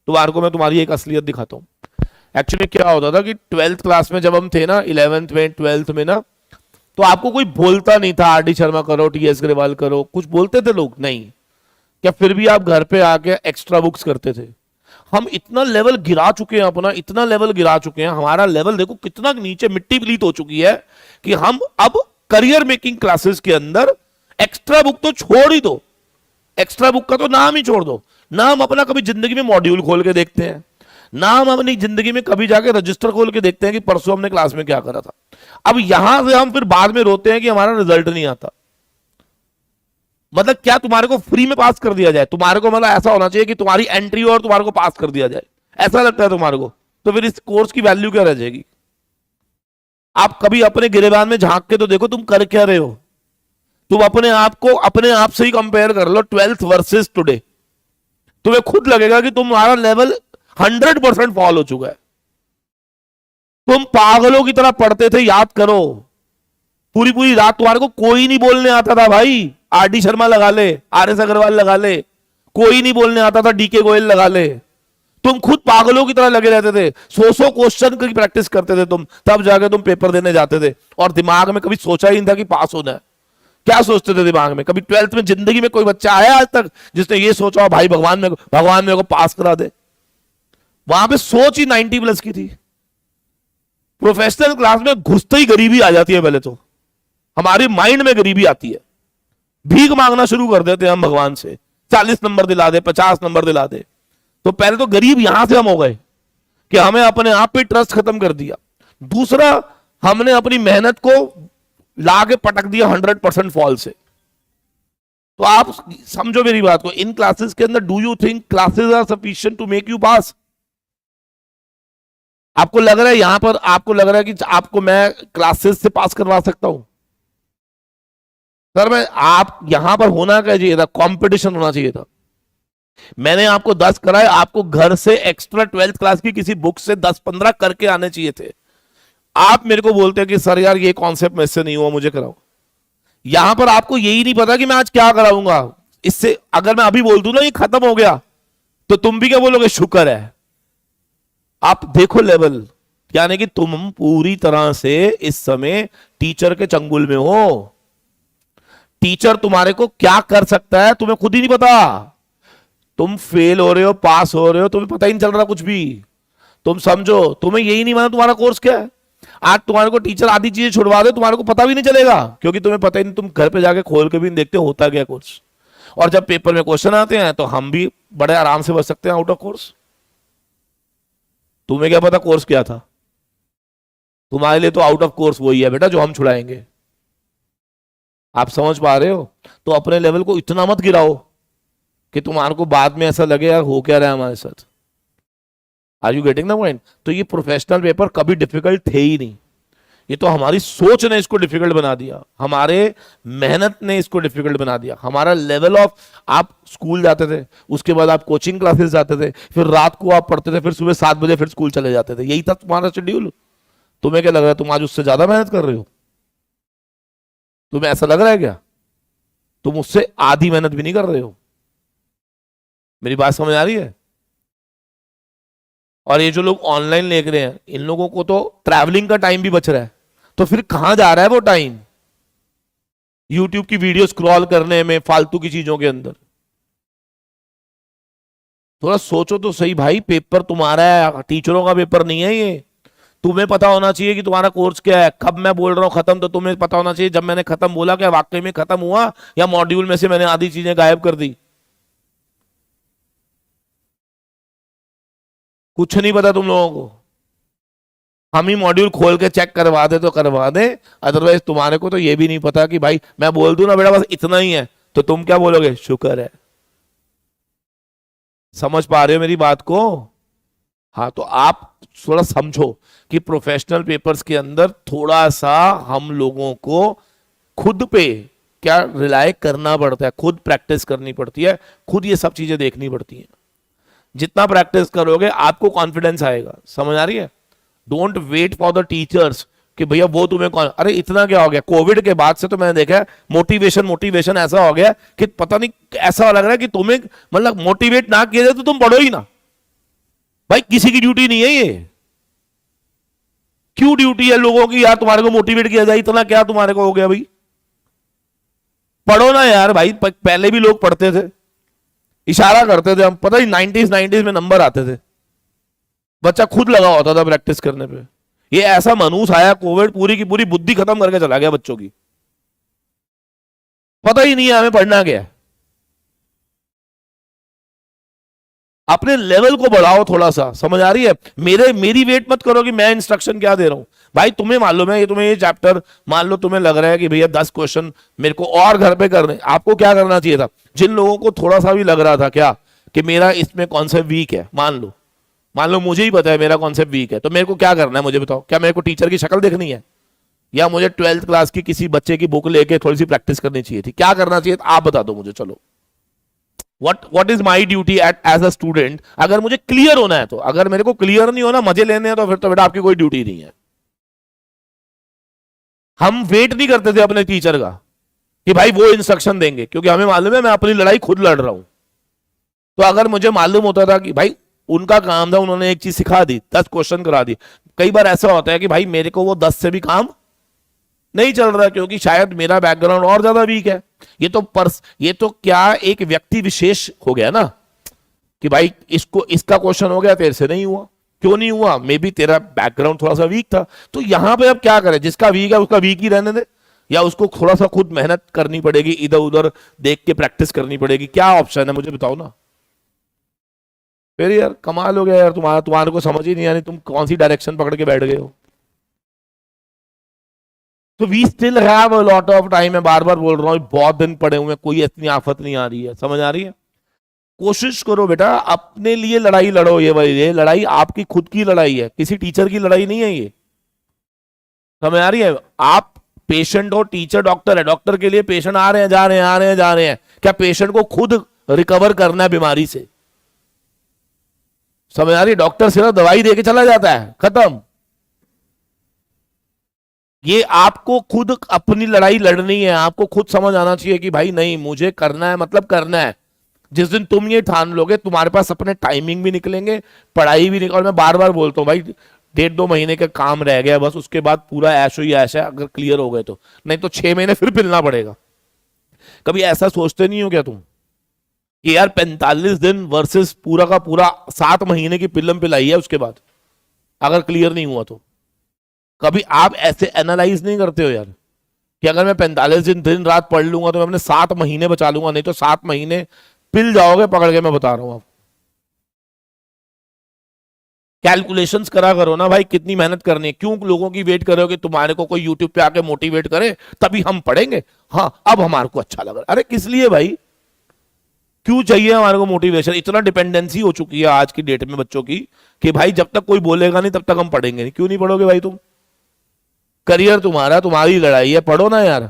तुम्हारे को मैं तुम्हारी एक असलियत दिखाता हूँ। एक्चुअली क्या होता था कि 12th क्लास में जब हम थे ना, 11th में 12th में ना, तो आपको कोई बोलता नहीं था आर डी शर्मा करो, टी एस ग्रेवाल करो, कुछ बोलते थे लोग नहीं क्या? फिर भी आप घर पे आके एक्स्ट्रा बुक्स करते थे। हम इतना लेवल गिरा चुके हैं अपना, इतना लेवल गिरा चुके हैं, हमारा लेवल देखो कितना नीचे मिट्टी प्लीत हो चुकी है कि हम अब करियर मेकिंग क्लासेस के अंदर एक्स्ट्रा बुक तो छोड़ ही दो, एक्स्ट्रा बुक का तो नाम ही छोड़ दो। ना हम अपना कभी जिंदगी में मॉड्यूल खोल के देखते हैं, ना हम अपनी जिंदगी में कभी जाके रजिस्टर खोल के देखते हैं कि परसों हमने क्लास में क्या करा था। अब यहां से हम फिर बाद में रोते हैं कि हमारा रिजल्ट नहीं आता। मतलब क्या तुम्हारे को फ्री में पास कर दिया जाए? तुम्हारे को मतलब ऐसा होना चाहिए कि तुम्हारी एंट्री और तुम्हारे को पास कर दिया जाए, ऐसा लगता है तुम्हारे को? तो फिर इस कोर्स की वैल्यू क्या रह जाएगी? आप कभी अपने गिरेबान में झांक के तो देखो तुम कर क्या रहे हो। तुम अपने आप को अपने आप से ही कंपेयर कर लो 12th वर्सेस टुडे, तुम्हें खुद लगेगा कि तुम्हारा लेवल 100% फॉल हो चुका है। तुम पागलों की तरह पढ़ते थे, याद करो, पूरी पूरी रात तुम्हारे को कोई नहीं बोलने आता था भाई। आर डी शर्मा लगा ले, आर एस अग्रवाल लगा ले, कोई नहीं बोलने आता था, डी के गोयल लगा ले। तुम खुद पागलों की तरह लगे रहते थे, 100 क्वेश्चन की प्रैक्टिस करते थे तुम, तब जाके तुम पेपर देने जाते थे। और दिमाग में कभी सोचा ही नहीं था कि पास होना है। क्या सोचते थे दिमाग में? कभी 12th में जिंदगी में कोई बच्चा आया आज तक जिसने ये सोचा भाई भगवान मेरे को पास करा दे? वहां पे सोच ही 90+ की थी। प्रोफेशनल क्लास में घुसते ही गरीबी आ जाती है। पहले तो हमारे माइंड में गरीबी आती है, भीख मांगना शुरू कर देते हैं हम भगवान से, 40 नंबर दिला दे, 50 नंबर दिला दे। तो पहले तो गरीब यहां से हम हो गए कि हमें अपने आप पे ट्रस्ट खत्म कर दिया। दूसरा, हमने अपनी मेहनत को लाके पटक दिया 100% फॉल से। तो आप समझो मेरी बात को, इन क्लासेस के अंदर do you think classes are sufficient to make you pass? आपको लग रहा है यहां पर, आपको लग रहा है कि आपको मैं क्लासेस से पास करवा सकता हूं? सर मैं, आप यहां पर होना क्या चाहिए था? कंपटीशन होना चाहिए था। मैंने आपको 10 कराए, आपको घर से एक्स्ट्रा 12th क्लास की किसी बुक से 10-15 करके आने चाहिए थे। आप मेरे को बोलते हैं कि सर यार ये कॉन्सेप्ट मेरे से नहीं हुआ, मुझे कराओ। यहां पर आपको यही नहीं पता कि मैं आज क्या कराऊंगा। इससे अगर मैं अभी बोल दूं ना ये खत्म हो गया, तो तुम भी क्या बोलोगे? शुक्र है। आप देखो लेवल, यानी कि तुम पूरी तरह से इस समय टीचर के चंगुल में हो। टीचर तुम्हारे को क्या कर सकता है तुम्हें खुद ही नहीं पता। तुम फेल हो रहे हो, पास हो रहे हो, तुम्हें पता ही नहीं चल रहा कुछ भी। तुम समझो, तुम्हें यही नहीं माना तुम्हारा कोर्स क्या है। आज तुम्हारे को टीचर आधी चीजें छुड़वा दे, तुम्हारे को पता भी नहीं चलेगा, क्योंकि तुम्हें पता ही नहीं, तुम घर पे जाके खोल के भी नहीं देखते होता क्या कोर्स। और जब पेपर में क्वेश्चन आते हैं तो हम भी बड़े आराम से बच सकते हैं आउट ऑफ कोर्स। तुम्हें क्या पता कोर्स क्या था? तुम्हारे लिए तो आउट ऑफ कोर्स वही है बेटा जो हम छुड़ाएंगे। आप समझ पा रहे हो? तो अपने लेवल को इतना मत गिराओ कि तुम्हारे को बाद में ऐसा लगे यार हो क्या रहा है हमारे साथ। Are you getting the point? तो ये प्रोफेशनल पेपर कभी डिफिकल्ट थे ही नहीं, ये तो हमारी सोच ने इसको डिफिकल्ट बना दिया, हमारे मेहनत ने इसको डिफिकल्ट बना दिया। हमारा लेवल ऑफ, आप स्कूल जाते थे, उसके बाद आप कोचिंग क्लासेस जाते थे, फिर रात को आप पढ़ते थे, फिर सुबह 7 बजे फिर स्कूल चले जाते थे, यही था तुम्हारा शेड्यूल। तुम्हें क्या लग रहा है तुम आज उससे ज्यादा मेहनत कर रहे हो? तुम्हें ऐसा लग रहा है क्या? तुम उससे आधी मेहनत भी नहीं कर रहे हो। मेरी बात समझ आ रही है? और ये जो लोग ऑनलाइन ले रहे हैं, इन लोगों को तो ट्रैवलिंग का टाइम भी बच रहा है, तो फिर कहां जा रहा है वो टाइम? यूट्यूब की वीडियो स्क्रॉल करने में, फालतू की चीजों के अंदर। थोड़ा सोचो तो सही भाई, पेपर तुम्हारा है, टीचरों का पेपर नहीं है ये। तुम्हें पता होना चाहिए कि तुम्हारा कोर्स क्या है। कब मैं बोल रहा हूं खत्म, तो तुम्हें पता होना चाहिए जब मैंने खत्म बोला क्या वाकई में खत्म हुआ, या मॉड्यूल में से मैंने आधी चीजें गायब कर दी। कुछ नहीं पता तुम लोगों को। हम ही मॉड्यूल खोल के चेक करवा दे तो करवा दे, अदरवाइज तुम्हारे को तो ये भी नहीं पता कि भाई मैं बोल दूं ना बेटा बस इतना ही है, तो तुम क्या बोलोगे? शुक्र है। समझ पा रहे हो मेरी बात को? हाँ, तो आप थोड़ा समझो कि प्रोफेशनल पेपर्स के अंदर थोड़ा सा हम लोगों को खुद पे क्या रिलाय करना पड़ता है, खुद प्रैक्टिस करनी पड़ती है, खुद ये सब चीजें देखनी पड़ती हैं। जितना प्रैक्टिस करोगे आपको कॉन्फिडेंस आएगा। समझ आ रही है? Don't wait for the teachers कि भैया वो तुम्हें अरे इतना क्या हो गया। कोविड के बाद से तो मैंने देखा है मोटिवेशन ऐसा हो गया कि पता नहीं, ऐसा लग रहा है कि तुम्हें मतलब मोटिवेट ना किया जाए तो तुम पढ़ो ही ना। भाई किसी की ड्यूटी नहीं है ये। क्यों ड्यूटी है लोगों की यार, तुम्हारे को मोटिवेट किया जाए, इतना क्या तुम्हारे को हो गया भाई? पढ़ो ना यार भाई, पहले भी लोग पढ़ते थे, इशारा करते थे हम, पता ही 90s में नंबर आते थे, बच्चा खुद लगा होता था प्रैक्टिस करने पे। ये ऐसा मनूस आया कोविड, पूरी की पूरी बुद्धि खत्म करके चला गया बच्चों की, पता ही नहीं है हमें पढ़ना क्या है। अपने लेवल को बढ़ाओ थोड़ा सा, समझ आ रही है? मेरी वेट मत करो कि मैं इंस्ट्रक्शन क्या दे रहा हूं। भाई तुम्हें मालूम है, तुम्हें ये चैप्टर मान लो तुम्हें लग रहा है कि भैया 10 क्वेश्चन मेरे को और घर पे करने, आपको क्या करना चाहिए था? जिन लोगों को थोड़ा सा भी लग रहा था क्या कि मेरा इसमें कॉन्सेप्ट वीक है, मान लो मुझे ही पता है मेरा कॉन्सेप्ट वीक है, तो मेरे को क्या करना है मुझे बताओ? क्या मेरे को टीचर की शक्ल देखनी है, या मुझे 12th क्लास की किसी बच्चे की बुक लेके थोड़ी सी प्रैक्टिस करनी चाहिए थी? क्या करना चाहिए आप बता दो मुझे। चलो, what is my duty as a student? अगर मुझे क्लियर होना है तो, अगर मेरे को क्लियर नहीं होना, मजे लेने हैं, तो फिर तो बेटा आपकी कोई ड्यूटी नहीं है। हम वेट नहीं करते थे अपने टीचर का कि भाई वो इंस्ट्रक्शन देंगे, क्योंकि हमें मालूम है मैं अपनी लड़ाई खुद लड़ रहा हूं। तो अगर मुझे मालूम होता था कि भाई उनका काम था, उन्होंने एक चीज सिखा दी, 10 क्वेश्चन करा दी। कई बार ऐसा होता है कि भाई मेरे को वो 10 से भी काम नहीं चल रहा, क्योंकि शायद मेरा बैकग्राउंड और ज्यादा वीक है। ये तो क्या एक व्यक्ति विशेष हो गया ना, कि भाई इसका क्वेश्चन हो गया, तेरे से नहीं हुआ। क्यों नहीं हुआ? मे बी तेरा बैकग्राउंड थोड़ा सा वीक था। तो यहां पे अब क्या करें? जिसका वीक है उसका वीक ही रहने दे, या उसको थोड़ा सा खुद मेहनत करनी पड़ेगी, इधर उधर देख के प्रैक्टिस करनी पड़ेगी? क्या ऑप्शन है मुझे बताओ ना। फिर यार कमाल हो गया यार, तुम्हारे को समझ ही नहीं आनी, तुम कौन सी डायरेक्शन पकड़ के बैठ गए हो। तो we still have a lot of time. मैं बार बार बोल रहा हूँ, बहुत दिन पड़े हुए, कोई इतनी आफत नहीं आ रही है, समझ आ रही है? कोशिश करो बेटा, अपने लिए लड़ाई लड़ो। ये लड़ाई आपकी खुद की लड़ाई है, किसी टीचर की लड़ाई नहीं है ये, समझ आ रही है? आप पेशेंट हो, टीचर डॉक्टर है, डॉक्टर के लिए पेशेंट आ रहे हैं जा रहे हैं, आ रहे हैं जा रहे हैं। क्या पेशेंट को खुद रिकवर करना है बीमारी से? समझ आ रही है? डॉक्टर सिर्फ दवाई देके चला जाता है, खत्म। ये आपको खुद अपनी लड़ाई लड़नी है, आपको खुद समझ आना चाहिए कि भाई नहीं, मुझे करना है, मतलब करना है। जिस दिन तुम ये ठान लोगे, तुम्हारे पास अपने टाइमिंग भी निकलेंगे, पढ़ाई भी निकल। और मैं बार बार बोलता हूँ भाई, 1.5-2 महीने का काम रह गया बस, उसके बाद पूरा ऐशो ही ऐश है, अगर क्लियर हो गए तो। नहीं तो 6 महीने फिर पिलना पड़ेगा। कभी ऐसा सोचते नहीं हो क्या तुम कि यार 45 दिन वर्सेस पूरा का पूरा 7 महीने की पिलम पिलाई है उसके बाद, अगर क्लियर नहीं हुआ तो? कभी आप ऐसे एनालाइज नहीं करते हो यार कि अगर मैं 45 दिन रात पढ़ लूंगा तो मैं अपने 7 महीने बचा लूंगा? नहीं तो 7 महीने पिल जाओगे पकड़ के, मैं बता रहा हूं आप। कैलकुलेशंस करा करो ना भाई, कितनी मेहनत करनी है। क्यों लोगों की वेट करो कि तुम्हारे को कोई यूट्यूब पे आके मोटिवेट करे तभी हम पढ़ेंगे? हाँ अब हमारे को अच्छा लग रहा है। अरे किस लिए भाई? क्यों चाहिए हमारे को मोटिवेशन? इतना डिपेंडेंसी हो चुकी है आज की डेट में बच्चों की कि भाई जब तक कोई बोलेगा नहीं तब तक हम पढ़ेंगे नहीं। क्यों नहीं पढ़ोगे भाई तुम? करियर तुम्हारा, तुम्हारी लड़ाई है, पढ़ो ना यार।